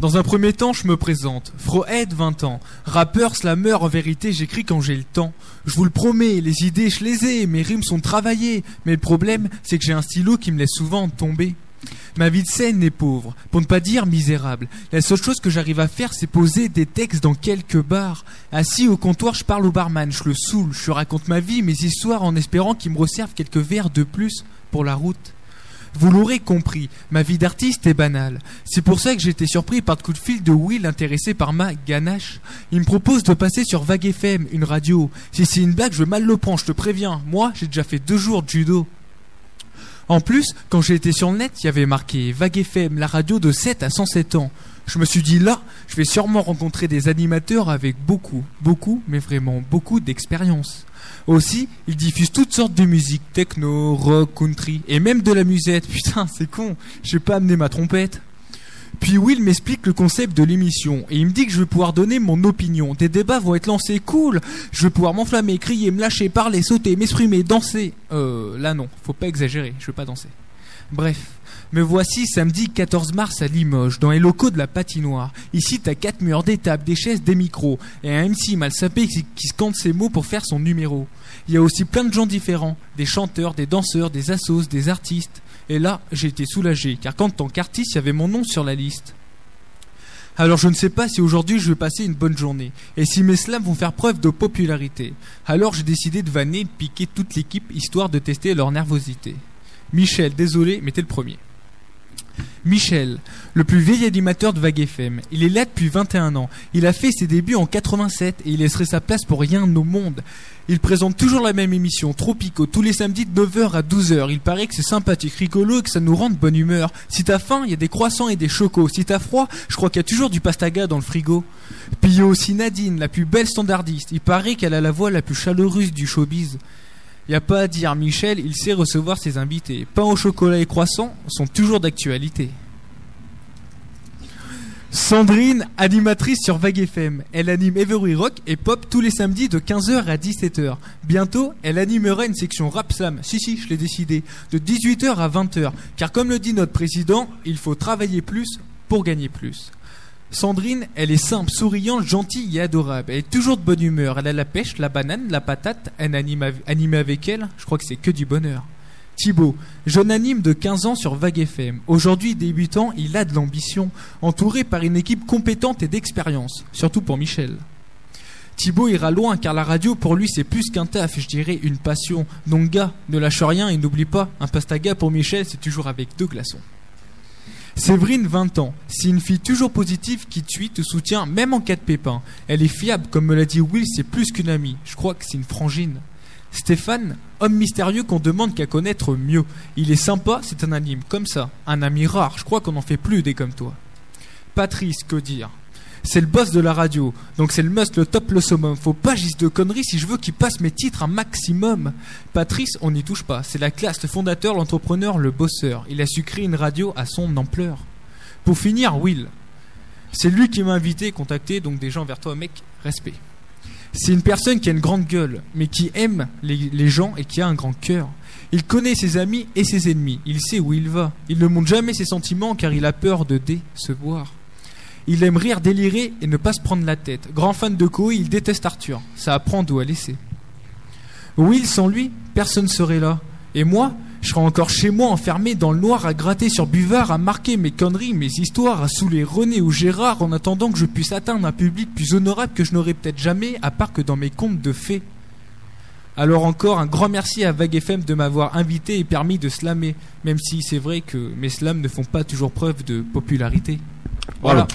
Dans un premier temps, je me présente. Frohead, 20 ans. Rappeur, slammer, en vérité, j'écris quand j'ai le temps. Je vous le promets, les idées, je les ai, mes rimes sont travaillées. Mais le problème, c'est que j'ai un stylo qui me laisse souvent tomber. Ma vie de scène est pauvre, pour ne pas dire misérable. La seule chose que j'arrive à faire, c'est poser des textes dans quelques bars. Assis au comptoir, je parle au barman, je le saoule, je raconte ma vie, mes histoires en espérant qu'il me resserve quelques verres de plus pour la route. Vous l'aurez compris, ma vie d'artiste est banale. C'est pour ça que j'ai été surpris par le coup de fil de Will intéressé par ma ganache. Il me propose de passer sur Vague FM, une radio. Si c'est une blague, je vais mal le prendre, je te préviens. Moi, j'ai déjà fait 2 jours de judo. En plus, quand j'ai été sur le net, il y avait marqué Vague FM, la radio de 7 à 107 ans. Je me suis dit là, je vais sûrement rencontrer des animateurs avec beaucoup, mais vraiment beaucoup d'expérience. Aussi, ils diffusent toutes sortes de musique, techno, rock, country, et même de la musette. Putain, c'est con, j'ai pas amené ma trompette. Puis Will m'explique le concept de l'émission, et il me dit que je vais pouvoir donner mon opinion. Des débats vont être lancés, cool. Je vais pouvoir m'enflammer, crier, me lâcher, parler, sauter, m'exprimer, danser. Là non, faut pas exagérer, je vais pas danser. Bref, me voici samedi 14 mars à Limoges, dans les locaux de la patinoire. Ici, t'as 4 murs, des tables, des chaises, des micros, et un MC mal sapé qui scande ses mots pour faire son numéro. Il y a aussi plein de gens différents, des chanteurs, des danseurs, des assos, des artistes. Et là, j'ai été soulagé, car en tant qu'artiste, il y avait mon nom sur la liste. Alors je ne sais pas si aujourd'hui je vais passer une bonne journée, et si mes slams vont faire preuve de popularité. Alors j'ai décidé de vanner et de piquer toute l'équipe, histoire de tester leur nervosité. Michel, désolé, mais t'es le premier. Michel, le plus vieil animateur de Vague FM. Il est là depuis 21 ans. Il a fait ses débuts en 87 et il laisserait sa place pour rien au monde. Il présente toujours la même émission, Tropico, tous les samedis de 9h à 12h. Il paraît que c'est sympathique, rigolo et que ça nous rend de bonne humeur. Si t'as faim, il y a des croissants et des chocos. Si t'as froid, je crois qu'il y a toujours du pastaga dans le frigo. Puis il y a aussi Nadine, la plus belle standardiste. Il paraît qu'elle a la voix la plus chaleureuse du showbiz. Y a pas à dire, Michel, il sait recevoir ses invités. Pain au chocolat et croissants sont toujours d'actualité. Sandrine, animatrice sur Vague FM. Elle anime Every Rock et Pop tous les samedis de 15h à 17h. Bientôt, elle animera une section Rap Slam. Si, je l'ai décidé. De 18h à 20h. Car comme le dit notre président, il faut travailler plus pour gagner plus. Sandrine, elle est simple, souriante, gentille et adorable. Elle est toujours de bonne humeur. Elle a la pêche, la banane, la patate. Elle anime avec elle, je crois que c'est que du bonheur. Thibaut, jeune anime de 15 ans sur Vague FM. Aujourd'hui débutant, il a de l'ambition. Entouré par une équipe compétente et d'expérience. Surtout pour Michel. Thibaut ira loin car la radio pour lui c'est plus qu'un taf, je dirais une passion. Donc gars, ne lâche rien et n'oublie pas, un pastaga pour Michel c'est toujours avec 2 glaçons. Séverine, 20 ans. C'est une fille toujours positive qui te suit, te soutient, même en cas de pépin. Elle est fiable, comme me l'a dit Will, c'est plus qu'une amie. Je crois que c'est une frangine. Stéphane, homme mystérieux qu'on demande qu'à connaître mieux. Il est sympa, c'est un anime, comme ça. Un ami rare, je crois qu'on n'en fait plus des comme toi. Patrice, que dire ? C'est le boss de la radio, donc c'est le must, le top, le summum. Faut pas juste de conneries si je veux qu'il passe mes titres un maximum. Patrice, on n'y touche pas. C'est la classe, le fondateur, l'entrepreneur, le bosseur. Il a su créer une radio à son ampleur. Pour finir, Will. C'est lui qui m'a invité, contacté, donc des gens vers toi, mec, respect. C'est une personne qui a une grande gueule, mais qui aime les gens et qui a un grand cœur. Il connaît ses amis et ses ennemis. Il sait où il va. Il ne montre jamais ses sentiments car il a peur de décevoir. Il aime rire, délirer et ne pas se prendre la tête. Grand fan de Koei, il déteste Arthur. Ça apprend d'où à laisser. Will, sans lui, personne ne serait là. Et moi, je serais encore chez moi, enfermé dans le noir, à gratter sur buvard, à marquer mes conneries, mes histoires, à saouler René ou Gérard, en attendant que je puisse atteindre un public plus honorable que je n'aurais peut-être jamais, à part que dans mes contes de fées. Alors encore, un grand merci à Vague FM de m'avoir invité et permis de slammer, même si c'est vrai que mes slams ne font pas toujours preuve de popularité. Voilà.